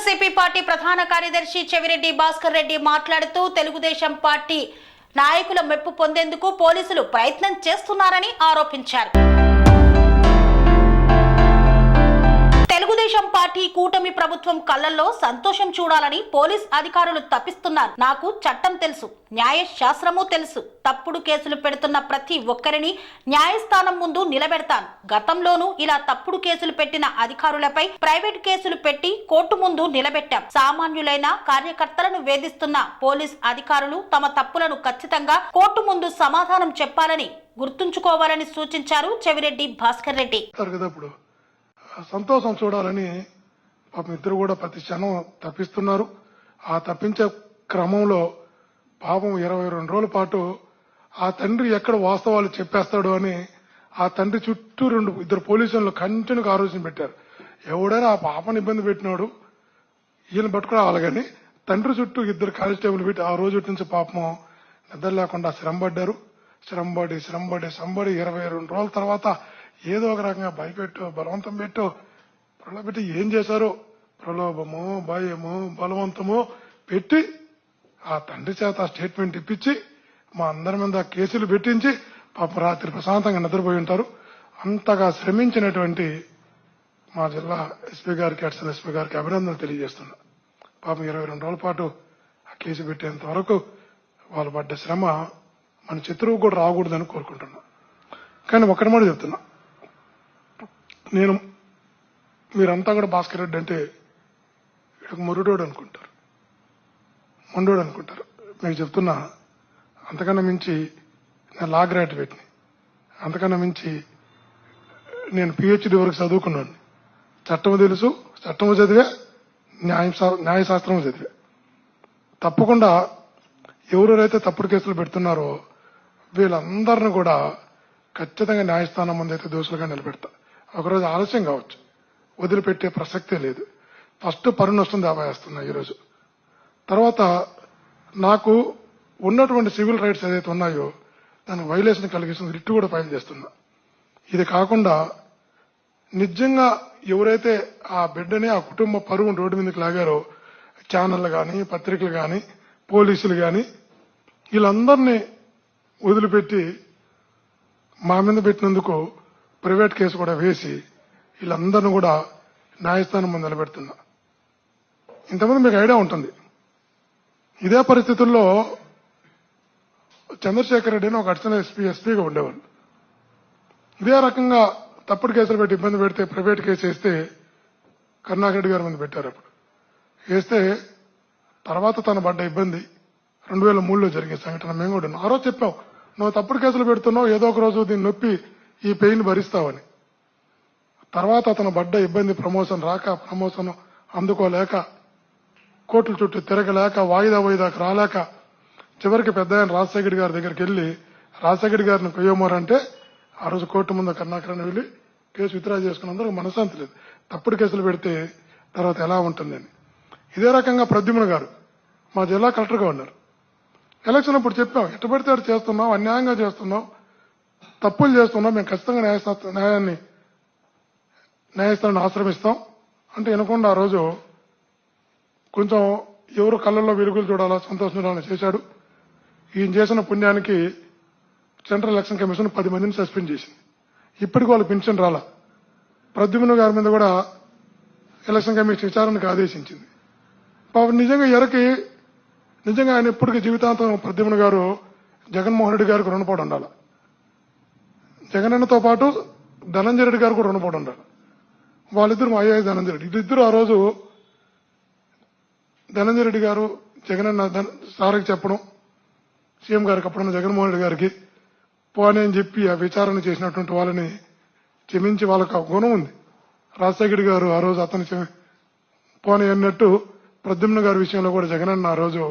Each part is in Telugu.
వైఎస్ఆర్సీపీ పార్టీ ప్రధాన కార్యదర్శి చెవిరెడ్డి భాస్కర్ రెడ్డి మాట్లాడుతూ తెలుగుదేశం పార్టీ నాయకుల మెప్పు పొందేందుకు పోలీసులు ప్రయత్నం చేస్తున్నారని ఆరోపించారు. తెలుగుదేశం పార్టీ కూటమి ప్రభుత్వం కళ్ళల్లో సంతోషం చూడాలని పోలీస్ అధికారులు తప్పిస్తున్నారు. నాకు చట్టం తెలుసు, న్యాయ శాస్త్రము తెలుసు. తప్పుడు కేసులు పెడుతున్న ప్రతి ఒక్కరిని న్యాయస్థానం ముందు నిలబెడతాను. గతంలోనూ ఇలా తప్పుడు కేసులు పెట్టిన అధికారులపై ప్రైవేట్ కేసులు పెట్టి కోర్టు ముందు నిలబెట్టాం. సామాన్యులైన కార్యకర్తలను వేధిస్తున్న పోలీస్ అధికారులు తమ తప్పులను ఖచ్చితంగా కోర్టు ముందు సమాధానం చెప్పాలని గుర్తుంచుకోవాలని సూచించారు చెవిరెడ్డి భాస్కర్ రెడ్డి. సంతోషం చూడాలని పాపం ఇద్దరు కూడా ప్రతి క్షణం తప్పిస్తున్నారు. ఆ తప్పించే క్రమంలో పాపం 22 రోజుల పాటు ఆ తండ్రి ఎక్కడ వాస్తవాలు చెప్పేస్తాడు అని ఆ తండ్రి చుట్టూ ఇద్దరు పోలీసులు కంటిన్యూగా ఆలోచన పెట్టారు. ఎవడైనా ఆ పాపను ఇబ్బంది పెట్టినాడు ఈయన పట్టుకురావాలి కానీ తండ్రి చుట్టూ ఇద్దరు కానిస్టేబుల్ పెట్టి ఆ రోజు నుంచి పాపం నిద్ర లేకుండా శ్రమపడ్డారు. శ్రమపడి 22 రోజుల తర్వాత ఏదో ఒక రకంగా భయపెట్టు బలవంతం పెట్టు ప్రలోభపెట్టి ఏం చేశారో ప్రలోభమో భయమో బలవంతమో పెట్టి ఆ తండ్రి చేత స్టేట్మెంట్ ఇప్పించి మా అందరి మీద కేసులు పెట్టించి పాప రాత్రి ప్రశాంతంగా నిద్రపోయి ఉంటారు. అంతగా శ్రమించినటువంటి మా జిల్లా ఎస్పీ గారికి అడిషనల్ ఎస్పీ గారికి అభినందనలు తెలియజేస్తున్నా. పాపం 22 రోజుల పాటు ఆ కేసు పెట్టేంత వరకు వాళ్ళు పడ్డ శ్రమ మన చిత్రువు కూడా రాకూడదని కోరుకుంటున్నా. కానీ ఒక్కటి మాట చెప్తున్నా, నేను మీరంతా కూడా భాస్కర్ రెడ్డి అంటే మురుడోడు అనుకుంటారు, మొండోడు అనుకుంటారు. మీకు చెప్తున్నా, అంతకన్నా మించి నేను లా గ్రాడ్యుయేట్ని, అంతకన్నా మించి నేను పిహెచ్డి వరకు చదువుకున్నాను. చట్టము తెలుసు, చట్టము చదివే, న్యాయశాస్త్రము చదివే. తప్పకుండా ఎవరెవరైతే తప్పుడు కేసులు పెడుతున్నారో వీళ్ళందరినీ కూడా ఖచ్చితంగా న్యాయస్థానం ముందు అయితే దోషులుగా నిలబెడతా. ఒకరోజు ఆలస్యం కావచ్చు, వదిలిపెట్టే ప్రసక్తే లేదు. ఫస్ట్ పన్ను నష్టం దావా వేస్తున్నా ఈరోజు. తర్వాత నాకు ఉన్నటువంటి సివిల్ రైట్స్ ఏదైతే ఉన్నాయో దానికి వైలేషన్ కలిగిస్తుంది రిట్ కూడా ఫైల్ చేస్తున్నా. ఇది కాకుండా నిజంగా ఎవరైతే ఆ బిడ్డని ఆ కుటుంబ పరువును రోడ్డు మీదకి లాగారో ఛానళ్లు కానీ పత్రికలు కానీ పోలీసులు కానీ వీళ్ళందరినీ వదిలిపెట్టి మా మీద పెట్టినందుకు ప్రైవేట్ కేసు కూడా వేసి వీళ్ళందరినీ కూడా న్యాయస్థానం ముందు నిలబెడుతున్నా. ఇంతమంది మీకు ఐడియా ఉంటుంది. ఇదే పరిస్థితుల్లో చంద్రశేఖర్ రెడ్డి అని ఒక అడిషనల్ ఎస్పీగా ఉండేవాళ్ళు. ఇదే రకంగా తప్పుడు కేసులు పెట్టి ఇబ్బంది పెడితే ప్రైవేట్ కేసు వేస్తే కరుణాకర్ రెడ్డి గారి మీద పెట్టారు. అప్పుడు వేస్తే తర్వాత తను పడ్డ ఇబ్బంది 2003లో జరిగే సంఘటన మేము కూడా ఆ రోజు చెప్పాం, నువ్వు తప్పుడు కేసులు పెడుతున్నావు, ఏదో ఒక రోజు దీన్ని నొప్పి ఈ పెయిన్ భరిస్తావని. తర్వాత అతను పడ్డ ఇబ్బంది ప్రమోషన్ రాక, ప్రమోషన్ అందుకోలేక, కోర్టుల చుట్టూ తిరగలేక, వాయిదాకు రాలేక చివరికి పెద్ద ఆయన రాజశేఖర్ గారి దగ్గరికి వెళ్లి రాజశేఖర్ గారిని కొయ్యమోరంటే ఆ రోజు కోర్టు ముందు కరుణాకరణ వెళ్లి కేసు విత్డ్రా చేసుకున్నందుకు మనశాంతి లేదు. తప్పుడు కేసులు పెడితే తర్వాత ఎలా ఉంటుందని. ఇదే రకంగా ప్రద్యుమ్న గారు మా జిల్లా కలెక్టర్గా ఉన్నారు. ఎలక్షన్ అప్పుడు చెప్పాం, ఎట్ట పడితే అటు చేస్తున్నాం, అన్యాయంగా చేస్తున్నాం, తప్పులు చేస్తున్నాం, మేము ఖచ్చితంగా న్యాయస్థానాన్ని ఆశ్రమిస్తాం అంటే వినకుండా ఆ రోజు కొంచెం ఎవరు కళ్ళల్లో వెలుగులు చూడాలా, సంతోషం చూడాలని చేశాడు. ఈయన చేసిన పుణ్యానికి సెంట్రల్ ఎలక్షన్ కమిషన్ 10 మందిని సస్పెండ్ చేసింది. ఇప్పటికి వాళ్ళు పెన్షన్ రాలా. ప్రద్యుమ్న గారి మీద కూడా ఎలక్షన్ కమిషన్ విచారణకు ఆదేశించింది. పాపం నిజంగా ఆయన ఎప్పటికీ జీవితాంతం ప్రద్యుమ్న గారు జగన్మోహన్ రెడ్డి గారికి రుణపడి ఉండాలి. జగనన్నతో పాటు ధనంజయ రెడ్డి గారు కూడా రుణపడి ఉండాలి. వాళ్ళిద్దరు మా అయ్యాయి ధనంజయ రెడ్డి. వీళ్ళిద్దరూ ఆ రోజు ధనంజయ రెడ్డి గారు జగనన్న సార్కి చెప్పడం, సీఎం గారికి అప్పుడున్న జగన్మోహన్ రెడ్డి గారికి పోనీ అని చెప్పి ఆ విచారణ చేసినటువంటి వాళ్ళని క్షమించి వాళ్ళకు గుణం ఉంది. రాజశేఖర్ గారు ఆ రోజు అతను పోనీ అన్నట్టు ప్రద్యుమ్న గారి విషయంలో కూడా జగనన్న ఆ రోజు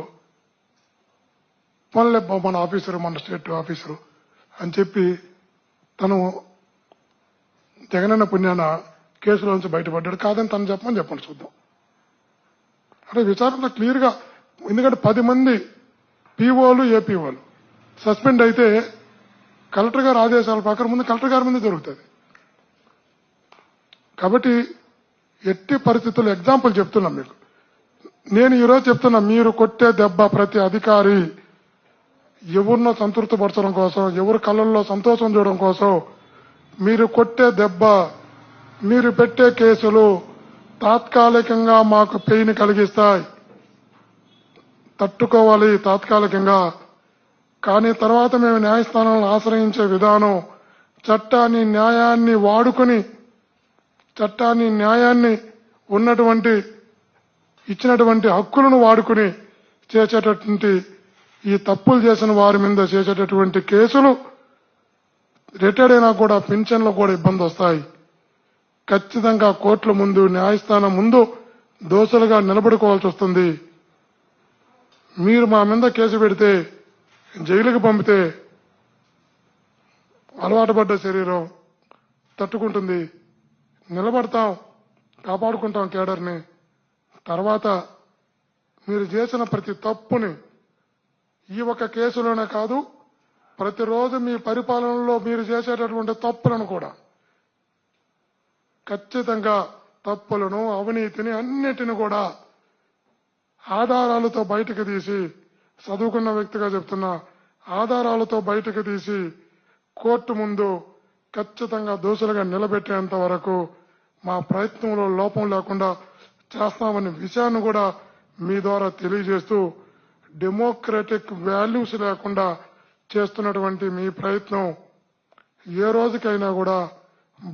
పోన్లే మన ఆఫీసరు, మన స్టేట్ ఆఫీసరు అని చెప్పి తను జగనన్న పుణ్యాన కేసులో నుంచి బయటపడ్డాడు. కాదని తను చెప్పండి చూద్దాం. అంటే విచారణ క్లియర్ గా, ఎందుకంటే 10 మంది పీఓలు ఏపీఓలు సస్పెండ్ అయితే కలెక్టర్ గారి ఆదేశాల ప్రకారం ముందు కలెక్టర్ గారి మీద జరుగుతుంది. కాబట్టి ఎట్టి పరిస్థితుల్లో ఎగ్జాంపుల్ చెప్తున్నాం మీకు. నేను ఈరోజు చెప్తున్నా, మీరు కొట్టే దెబ్బ ప్రతి అధికారి ఎవరినో సంతృప్తిపరచడం కోసం, ఎవరి కళ్ళల్లో సంతోషం చూడడం కోసం మీరు కొట్టే దెబ్బ, మీరు పెట్టే కేసులు తాత్కాలికంగా మాకు పెయిన్ కలిగిస్తాయి, తట్టుకోవాలి తాత్కాలికంగా. కానీ తర్వాత మేము న్యాయస్థానాలను ఆశ్రయించే విధానం చట్టాన్ని న్యాయాన్ని వాడుకుని, చట్టాన్ని న్యాయాన్ని ఉన్నటువంటి ఇచ్చినటువంటి హక్కులను వాడుకుని చేసేటటువంటి ఈ తప్పులు చేసిన వారి మీద చేసేటటువంటి కేసులు రిటైర్డ్ అయినా కూడా పెన్షన్లో కూడా ఇబ్బంది వస్తాయి. ఖచ్చితంగా కోర్టుల ముందు, న్యాయస్థానం ముందు దోషులుగా నిలబడుకోవాల్సి వస్తుంది. మీరు మా మీద కేసు పెడితే, జైలుకి పంపితే అలవాటు పడ్డ శరీరం తట్టుకుంటుంది. నిలబడతాం, కాపాడుకుంటాం కేడర్ని. తర్వాత మీరు చేసిన ప్రతి తప్పుని ఈ ఒక కేసులోనే కాదు, ప్రతిరోజు మీ పరిపాలనలో మీరు చేసేటటువంటి తప్పులను కూడా ఖచ్చితంగా తప్పులను, అవినీతిని అన్నిటిని కూడా ఆధారాలతో బయటకు తీసి, చదువుకున్న వ్యక్తిగా చెప్తున్నా, ఆధారాలతో బయటకు తీసి కోర్టు ముందు ఖచ్చితంగా దోషులుగా నిలబెట్టేంత వరకు మా ప్రయత్నంలో లోపం లేకుండా చేస్తామనే విషయాన్ని కూడా మీ ద్వారా తెలియజేస్తూ, డెమోక్రటిక్ వాల్యూస్ లేకుండా చేస్తున్నటువంటి మీ ప్రయత్నం ఏ రోజుకైనా కూడా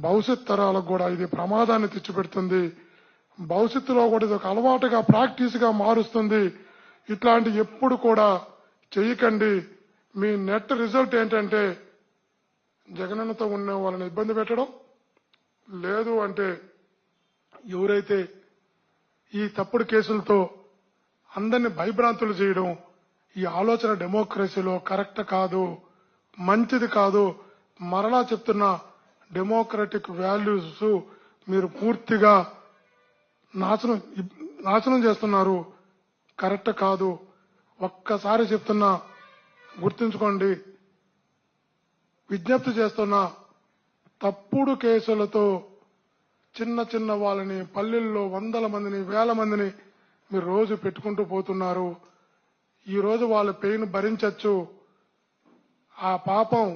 భవిష్యత్ తరాలకు కూడా ఇది ప్రమాదాన్ని తెచ్చిపెడుతుంది. భవిష్యత్తులో కూడా ఇది ఒక అలవాటుగా, ప్రాక్టీస్ గా మారుస్తుంది. ఇట్లాంటి ఎప్పుడు కూడా చేయకండి. మీ నెట్ రిజల్ట్ ఏంటంటే జగనన్నతో ఉన్న వాళ్ళని ఇబ్బంది పెట్టడం, లేదు అంటే ఎవరైతే ఈ తప్పుడు కేసులతో అందరినీ భయభ్రాంతులు చేయడం, ఈ ఆలోచన డెమోక్రసీలో కరెక్ట్ కాదు, మంచిది కాదు. మరలా చెప్తున్నా, డెమోక్రటిక్ వాల్యూస్ మీరు పూర్తిగా నాశనం చేస్తున్నారు, కరెక్ట్ కాదు. ఒక్కసారి చెప్తున్నా, గుర్తుంచుకోండి. విజ్ఞప్తి చేస్తున్నా, తప్పుడు కేసులతో చిన్న చిన్న వాళ్ళని పల్లెల్లో వందల మందిని, వేల మందిని మీరు రోజు పెట్టుకుంటూ పోతున్నారు. ఈ రోజు వాళ్ళ పెయిన్ భరించచ్చు. ఆ పాపం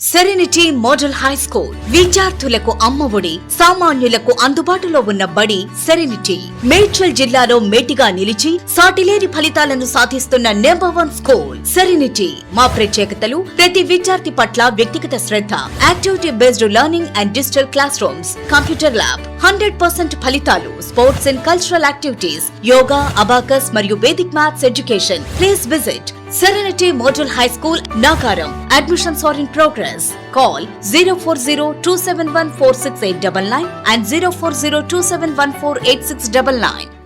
సెరెనిటీ మోడల్ హై స్కూల్ విద్యార్థులకు అమ్మఒడి, సామాన్యులకు అందుబాటులో ఉన్న బడి సెరెనిటీ. మేడ్చల్ జిల్లాలో మేటిగా నిలిచి సాటిలేని ఫలితాలను సాధిస్తున్న #1 స్కూల్ సెరెనిటీ. మా ప్రత్యేకతలు ప్రతి విద్యార్థి పట్ల వ్యక్తిగత శ్రద్ధ, activity based learning and digital classrooms, computer lab, 100% ఫలితాలు, sports and cultural activities, yoga, abacus మరియు Vedic maths education. Please visit Serenity Model High School, Nagaram. Admissions are in progress. Call 040-271-46899 and 040-271-48699.